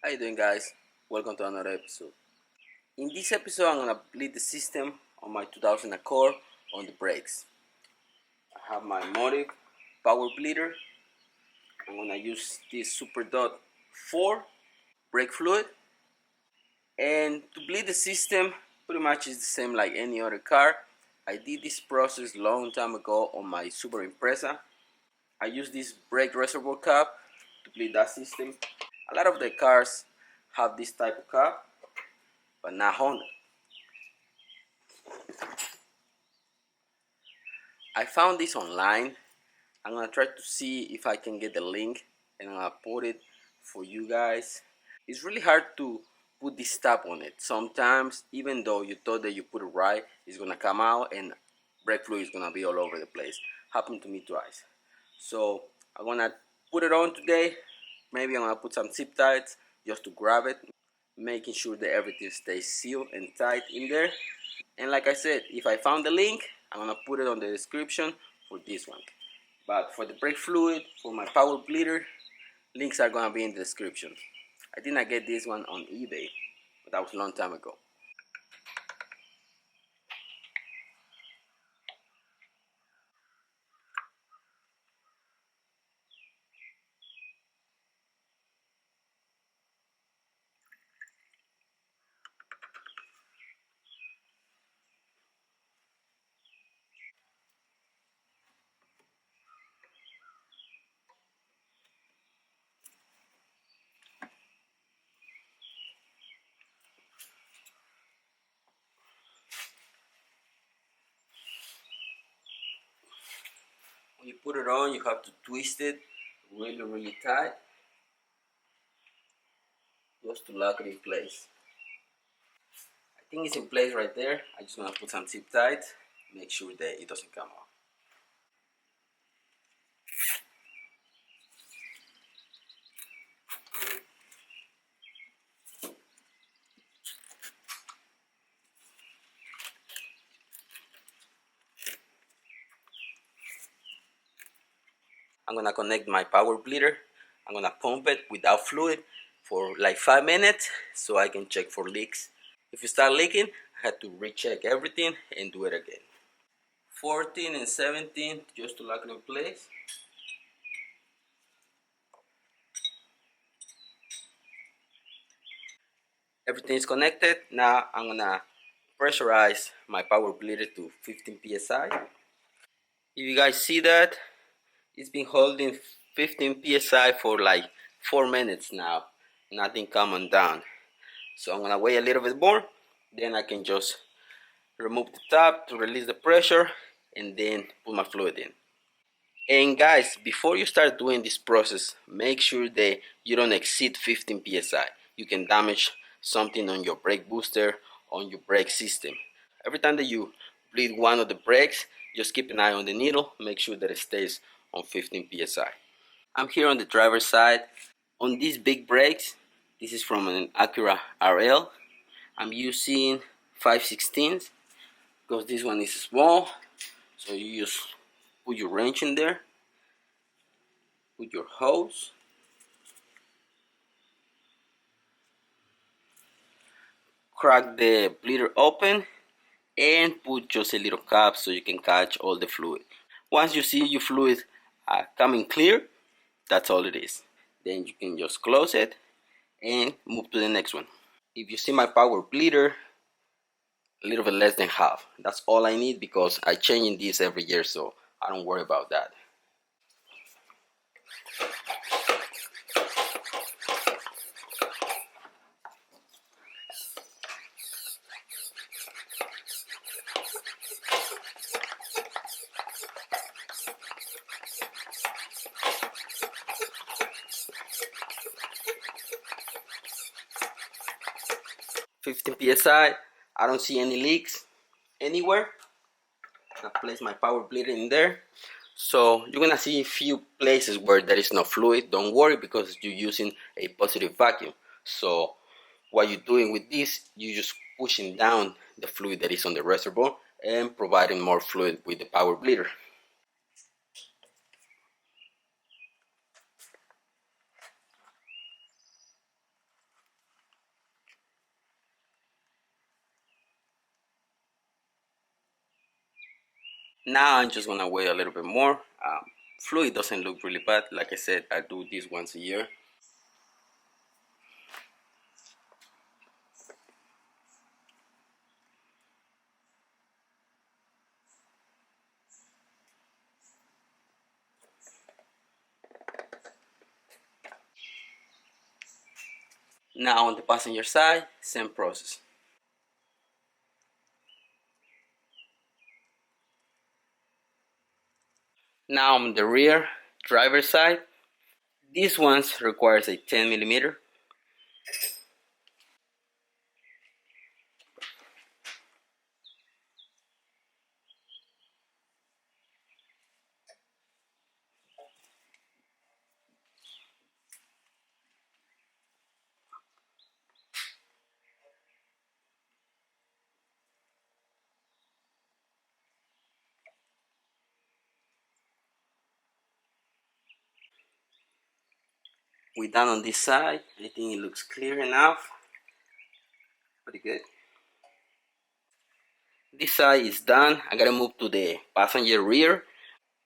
How you doing, guys? Welcome to another episode. In this episode, I'm gonna bleed the system on my 2000 Accord on the brakes. I have my motive power bleeder. I'm gonna use this Super Dot 4 brake fluid, and to bleed the system, pretty much is the same like any other car. I did this process long time ago on my Super Impreza. I use this brake reservoir cap to bleed that system. A lot of the cars have this type of cap, but not Honda. I found this online. I'm gonna try to see if I can get the link and I'm gonna put it for you guys. It's really hard to put this tab on it. Sometimes, even though you thought that you put it right, it's gonna come out and brake fluid is gonna be all over the place. Happened to me twice. So I'm gonna put it on today. Maybe I'm gonna put some zip ties just to grab it, making sure that everything stays sealed and tight in there. And like I said, if I found the link, I'm gonna put it on the description for this one. But for the brake fluid, for my power bleeder, links are gonna be in the description. I did not get this one on eBay, but that was a long time ago. When you put it on, you have to twist it really tight just to lock it in place. I think it's in place right there. I just want to put some zip ties, make sure that it doesn't come off. I'm gonna connect my power bleeder. I'm gonna pump it without fluid for like 5 minutes so I can check for leaks. If you start leaking, I had to recheck everything and do it again. 14 and 17 just to lock it in place. Everything is connected. Now I'm gonna pressurize my power bleeder to 15 psi. If you guys see that, it's been holding 15 psi for like 4 minutes now. Nothing coming down. So I'm gonna wait a little bit more. Then I can just remove the top to release the pressure and then put my fluid in. And guys, before you start doing this process, make sure that you don't exceed 15 psi. You can damage something on your brake booster, on your brake system. Every time that you bleed one of the brakes, just keep an eye on the needle, make sure that it stays on 15 psi. I'm here on the driver's side. On these big brakes, this is from an Acura RL. I'm using 5/16 because this one is small. So you just put your wrench in there, put your hose, crack the bleeder open, and put just a little cap so you can catch all the fluid. Once you see your fluid coming clear, that's all it is. Then you can just close it and move to the next one. If you see my power bleeder, a little bit less than half. That's all I need because I change these every year, so I don't worry about that. 15 psi. I don't see any leaks anywhere. I place my power bleeder in there. So you're gonna see a few places where there is no fluid. Don't worry because you're using a positive vacuum. So what you're doing with this, you're just pushing down the fluid that is on the reservoir and providing more fluid with the power bleeder. Now I'm just gonna wait a little bit more. Fluid doesn't look really bad. Like I said, I do this once a year. Now on the passenger side, same process. Now on the rear driver side, this one requires a 10 millimeter. We're done on this side. I think it looks clear enough. Pretty good. This side is done. I gotta move to the passenger rear.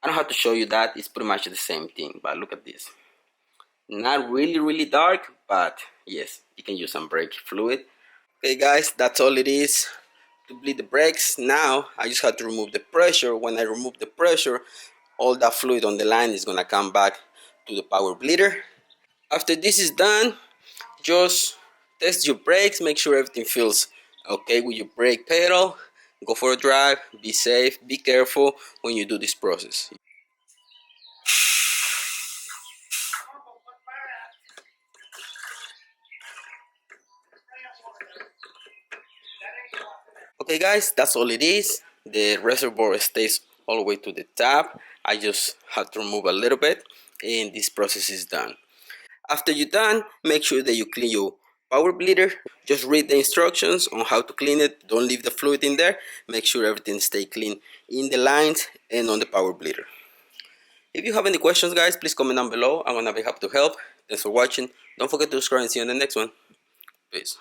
I don't have to show you that. It's pretty much the same thing, but look at this. Not really dark, but yes, you can use some brake fluid. Okay guys, that's all it is to bleed the brakes. Now I just have to remove the pressure. When I remove the pressure, all that fluid on the line is gonna come back to the power bleeder. After this is done, just test your brakes, make sure everything feels okay with your brake pedal. Go for a drive, be safe, be careful when you do this process. Okay guys, that's all it is. The reservoir stays all the way to the top. I just have to remove a little bit and this process is done. After you're done, make sure that you clean your power bleeder. Just read the instructions on how to clean it. Don't leave the fluid in there. Make sure everything stay clean in the lines and on the power bleeder. If you have any questions guys, please comment down below. I'm gonna be happy to help. Thanks for watching. Don't forget to subscribe and see you on the next one. Peace.